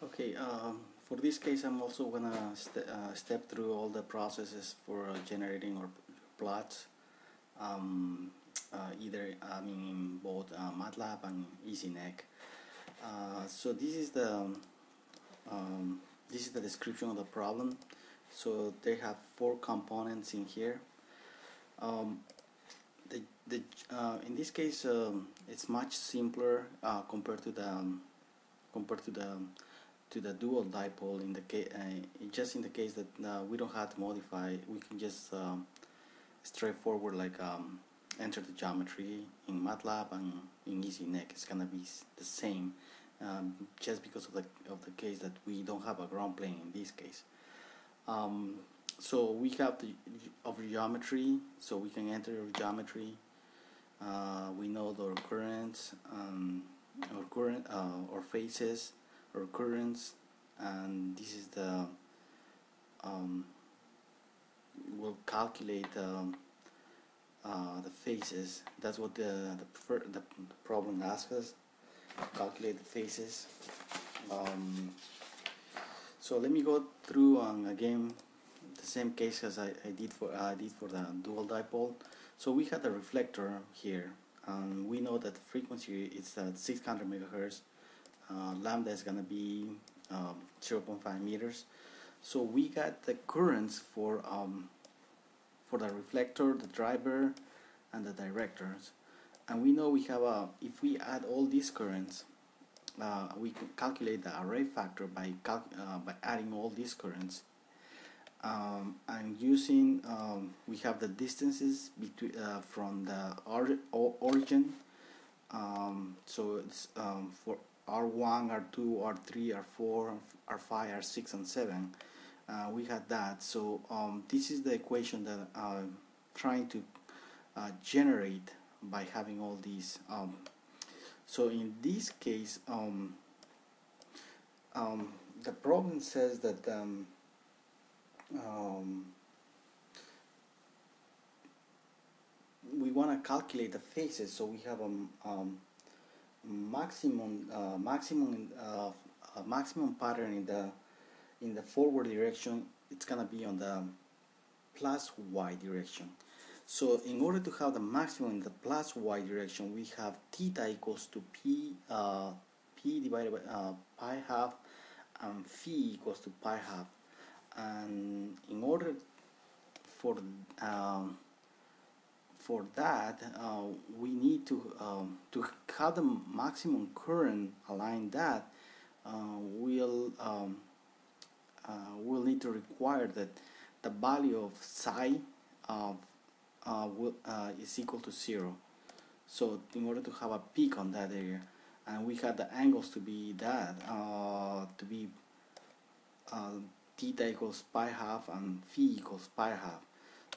Okay, for this case, I'm also gonna step through all the processes for generating or plots. Um, in both MATLAB and EasyNet. So this is the description of the problem. So they have 4 components in here. Um, in this case, it's much simpler compared to the dual dipole. In the case, just in the case that we don't have to modify, we can just straightforward enter the geometry in MATLAB and in EasyNet. It's gonna be the same, just because of the case that we don't have a ground plane in this case. So we have the geometry, so we can enter our geometry. We know the currents, or phases, or currents, and this is the we'll calculate the phases. That's what the problem asks us. Calculate the phases. So let me go through again the same case as I did for the dual dipole. So we had the reflector here, and we know that the frequency is at 600 megahertz. Lambda is gonna be 0.5 meters. So we got the currents for the reflector, the driver, and the directors. And we know we have if we add all these currents, we can calculate the array factor by adding all these currents. And using we have the distances between from the origin. So it's for R1, R2, R3, R4, R5, R6, and 7. We had that. So this is the equation that I'm trying to generate by having all these. So in this case, the problem says that we want to calculate the phases. So we have a maximum pattern in the forward direction. It's gonna be on the plus y direction. So in order to have the maximum in the plus y direction, we have theta equals to p divided by pi half, and phi equals to pi half. And in order for that, we need to have the maximum current align that. We'll need to require that the value of psi is equal to 0. So in order to have a peak on that area, and we have the angles to be that theta equals pi half and phi equals pi half.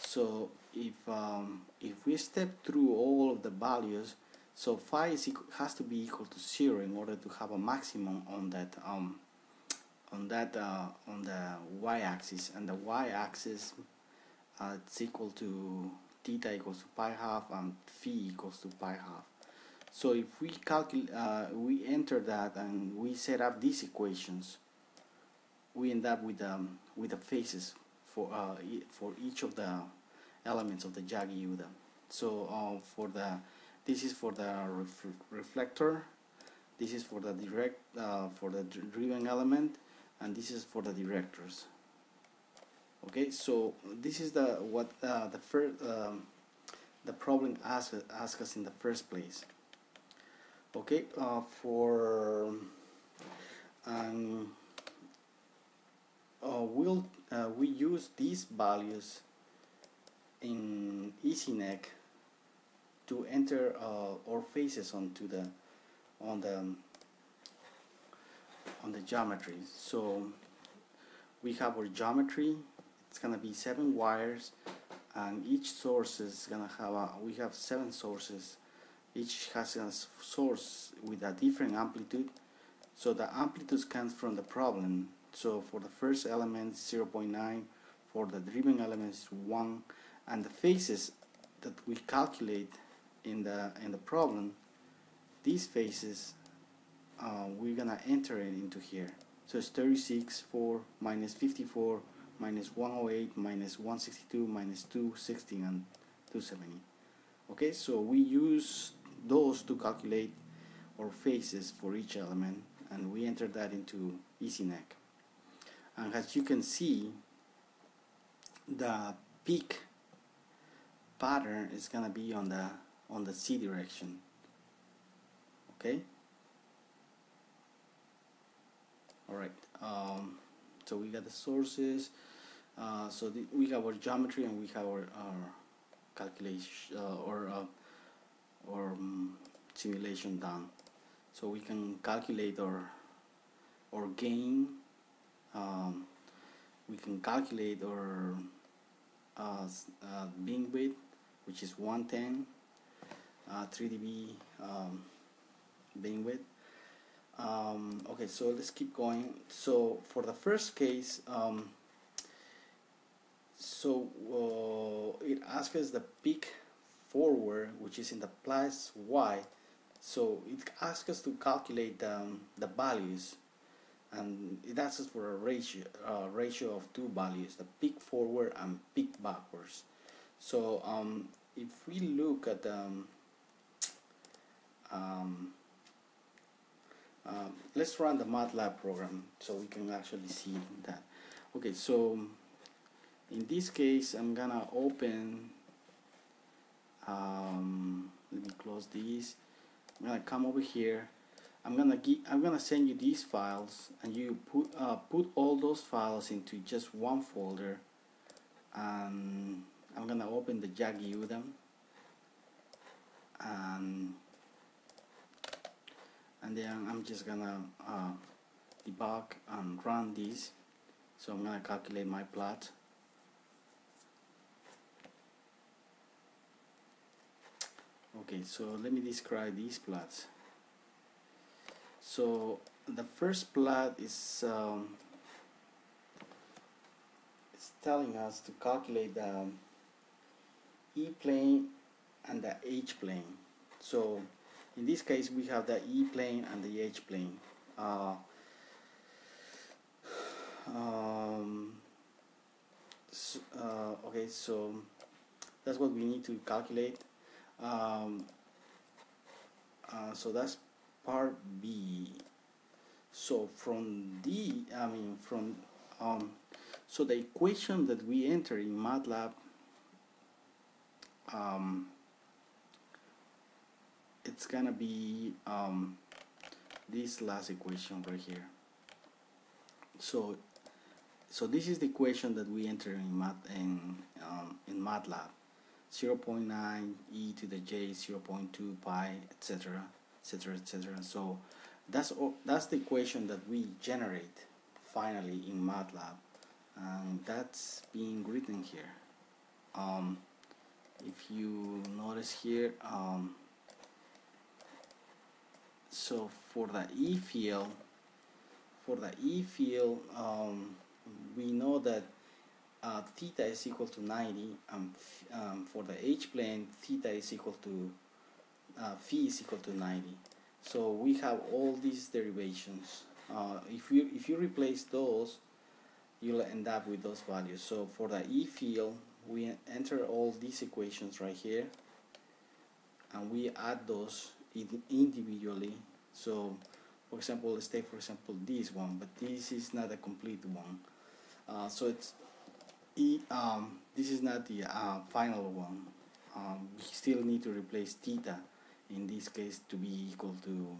So if we step through all of the values, so phi has to be equal to 0 in order to have a maximum on that on the y-axis, and the y-axis it's equal to theta equals to pi half and phi equals to pi half. So if we calculate, we enter that and we set up these equations, we end up with the phases for each of the elements of the Yagi Uda. So this is for the reflector, this is for the driven element, and this is for the directors. Okay, so this is the problem asked us in the first place. Okay, we use these values in EasyNet to enter our phases onto on the geometry. So we have our geometry. It's gonna be 7 wires, and each source is gonna have we have 7 sources. Each has a source with a different amplitude. So the amplitude comes from the problem. So for the first element, 0.9. For the driven element, is 1. And the phases that we calculate in the problem, these phases we're gonna enter it into here. So it's 36, 4, minus 54, minus 108, minus 162, minus 260, and 270. Okay, so we use those to calculate our phases for each element, and we enter that into EasyNet. And as you can see, the peak pattern is gonna be on the Z direction. Okay. All right. So we got the sources. So we have our geometry and we have our calculation or simulation done. So we can calculate our gain. We can calculate our beam width, which is 110, 3 dB beam width. Okay, so let's keep going. So for the first case, it asks us the peak forward, which is in the plus y. So it asks us to calculate the values, and it asks us for a ratio of two values, the peak forward and peak backwards. So if we look at let's run the MATLAB program so we can actually see that. Okay, so in this case I'm gonna open, let me close these. I'm gonna come over here. I'm gonna send you these files, and you put all those files into just one folder, and I'm gonna open the Yagi Udam, and then I'm just gonna debug and run this. So I'm gonna calculate my plot. Okay, so let me describe these plots. So the first plot is it's telling us to calculate the E plane and the H plane. So in this case we have the E plane and the H plane. Okay, so that's what we need to calculate. So that's part B. So from so the equation that we enter in MATLAB, it's gonna be this last equation right here. So this is the equation that we enter in MATLAB. 0.9 e to the j, 0.2 pi, etc., etc., etc. So that's the equation that we generate finally in MATLAB, and that's being written here. If you notice here, so for the E field, we know that theta is equal to 90, and for the H plane, theta is equal to phi is equal to 90. So we have all these derivations. If you replace those, you'll end up with those values. So for the E field, we enter all these equations right here, and we add those individually. So for example, let's take for example this one, but this is not a complete one. So it's this is not the final one. We still need to replace theta in this case to be equal to,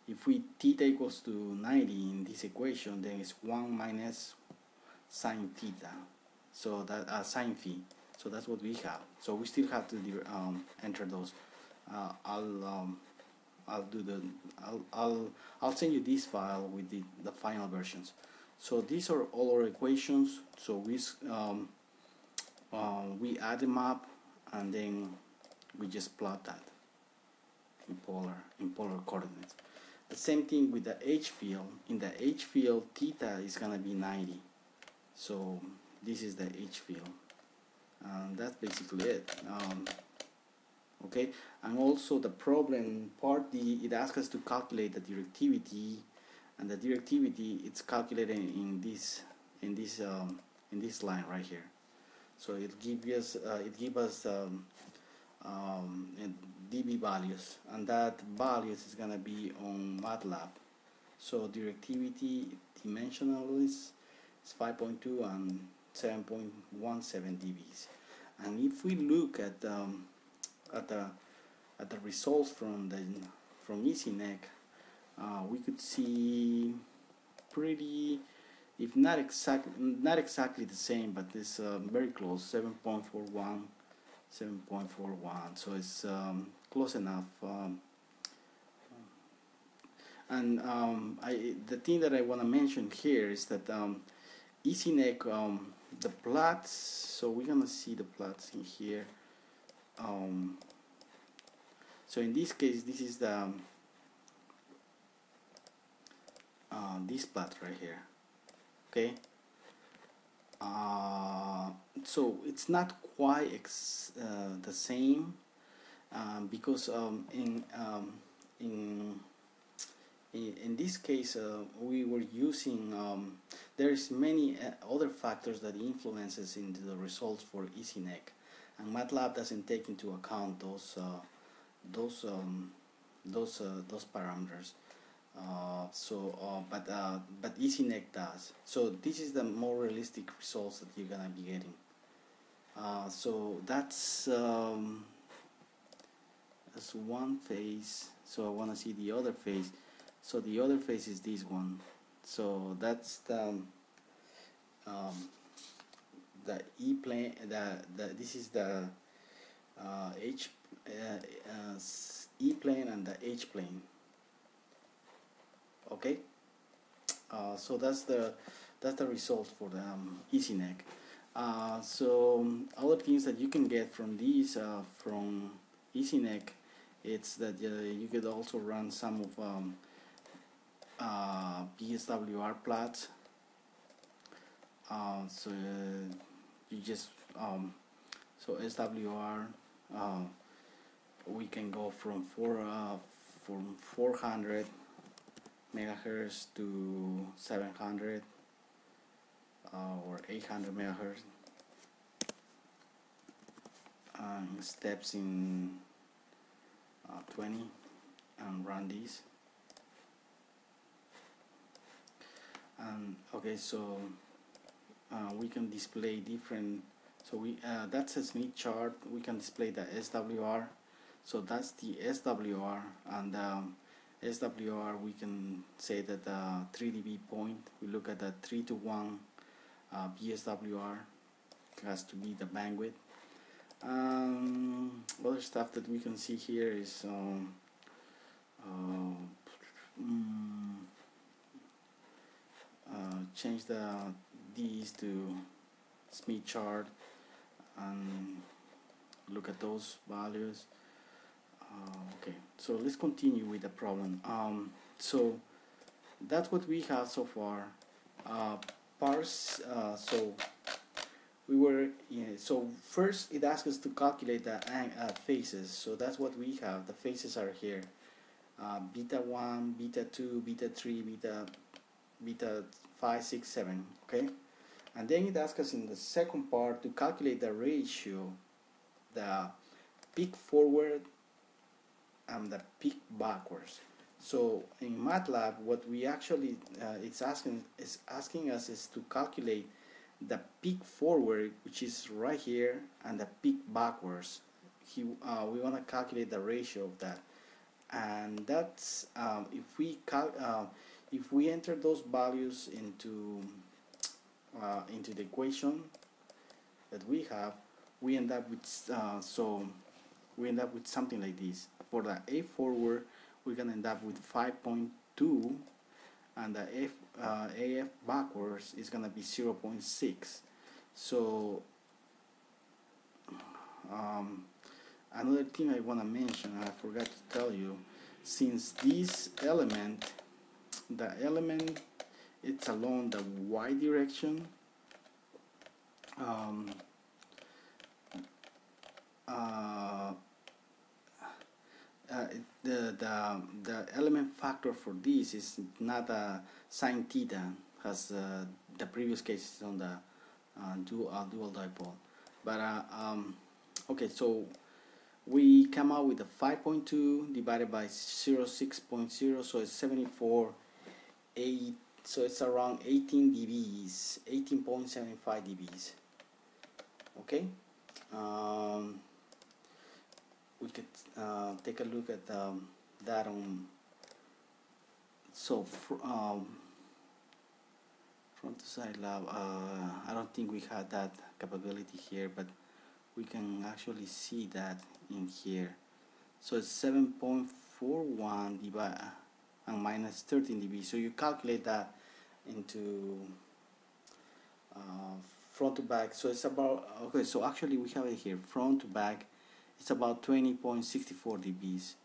if theta equals to 90 in this equation, then it's 1 minus sine theta, so that sine phi. So that's what we have. So we still have to enter those. I'll send you this file with the final versions. So these are all our equations. So we add them up, and then we just plot that in polar coordinates. The same thing with the H field. In the H field, theta is gonna be 90. So this is the H field, and that's basically it. Okay, and also the problem part D, it asks us to calculate the directivity and the directivity it's calculated in this line right here. So it gives us dB values, and that values is gonna be on MATLAB. So directivity dimensional is 5.2 and 7.17 dBs. And if we look at the results from EasyNEC, we could see pretty, if not exactly the same, but it's very close, 7.41, 7.41. So it's close enough. The thing that I want to mention here is that EasyNEC, the plots. So we're gonna see the plots in here. So in this case, this is the this plot right here. Okay. So it's not quite the same because in this case we were using there's many other factors that influences into the results for EasyNEC, and MATLAB doesn't take into account those parameters. But EasyNEC does. So this is the more realistic results that you're gonna be getting. So that's one phase. So I want to see the other phase. So the other phase is this one. So that's the E plane. This is the E plane and the H plane. Okay. So that's the result for the EasyNEC. So other things that you can get from these from EasyNEC, it's that you could also run some of PSWR plots. So you just so SWR, we can go from 400 megahertz to 700 or 800 megahertz. Steps in 20 and run these. Okay, so we can display different. So that's a Smith chart. We can display the SWR. So that's the SWR, and SWR we can say that 3 dB point. We look at the 3:1 PSWR has to be the bandwidth. Other stuff that we can see here is change these to Smith chart and look at those values. Okay, so let's continue with the problem. So that's what we have so far. Parse. So we were so first it asks us to calculate the phases. So that's what we have. The phases are here: beta 1, beta 2, beta 3, beta 5, 6, 7. Okay, and then it asks us in the second part to calculate the ratio, the peak forward and the peak backwards. So in MATLAB, what we actually it's asking us is to calculate the peak forward, which is right here, and the peak backwards. We want to calculate the ratio of that, and that's if we enter those values into the equation that we have, we end up with something like this. For the A forward, we're gonna end up with 5.2, and the AF backwards is gonna be 0.6. So another thing I want to mention, I forgot to tell you, since this element, the element it's along the y direction, the element factor for this is not sine theta as the previous cases on the dual dipole, but okay, so we come out with a 5.2 divided by 0.6, so it's 74.8, so it's around 18 dBs, 18.75 dBs. Okay, we could take a look at that on, so front to side lab. I don't think we had that capability here, but we can actually see that in here. So it's 7.41 divided and minus 13 dB. So you calculate that into front to back. So it's about, okay, so actually we have it here, front to back, it's about 20.64 dBs.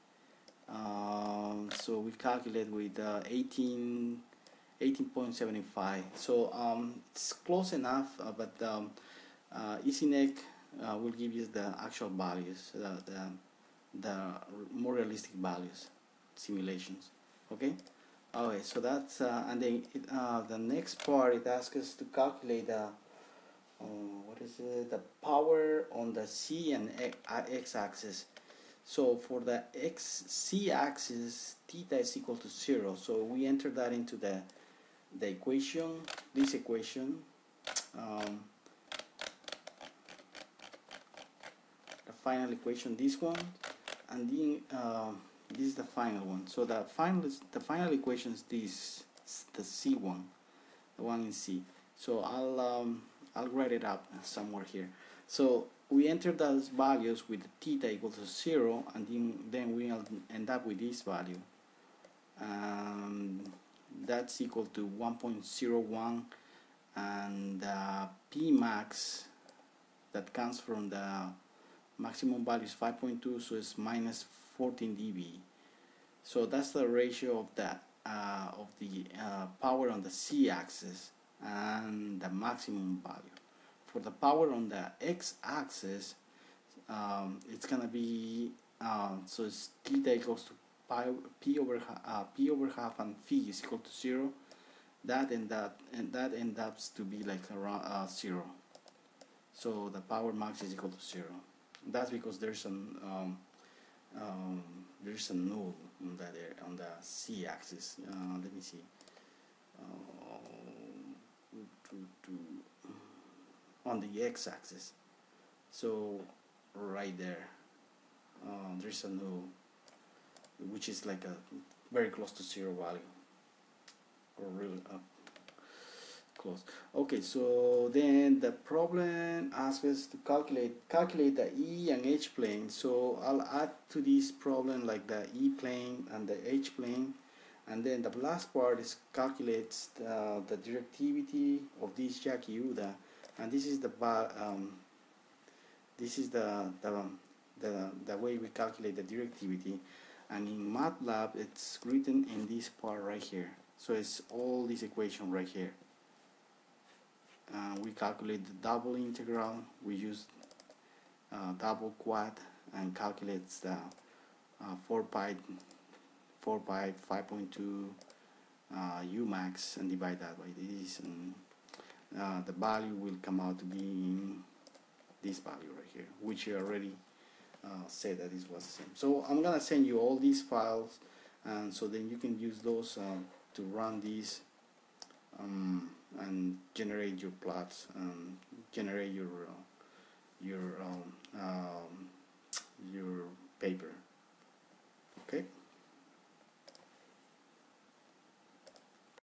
So we calculate with 18.75. So it's close enough, but EasyNet will give you the actual values, the more realistic values, simulations. Okay. Okay. So that's and then the next part, it asks us to calculate what is it? The power on the C and X axis. So for the C axis, theta is equal to 0. So we enter that into the equation, this equation. The final equation, this one, and then this is the final one. So the final equation is this, the C one, the one in C. So I'll write it up somewhere here. So we enter those values with theta equal to 0, and then we'll end up with this value. That's equal to 1.01, and P max that comes from the maximum value is 5.2, so it's minus 14 dB. So that's the ratio of the power on the C axis and the maximum value. For the power on the X axis, it's gonna be so it's theta equals to p over half, and phi is equal to 0. That ends up to be like around 0. So the power max is equal to 0. That's because there's a null on that area, on the C axis. Let me see. On the X axis. So right there, there's a null, which is like a very close to 0 value, or really close. Okay, so then the problem asks us to calculate the E and H plane. So I'll add to this problem like the E plane and the H plane, and then the last part is calculates the directivity of this Yagi, and this is the way we calculate the directivity. And in MATLAB, it's written in this part right here. So it's all this equation right here. We calculate the double integral. We use double quad and calculates the 4 pi 5.2 U max, and divide that by this, and the value will come out to be in this value right here, which you already said that this was the same. So I'm gonna send you all these files, and so then you can use those to run these and generate your plots and generate your paper.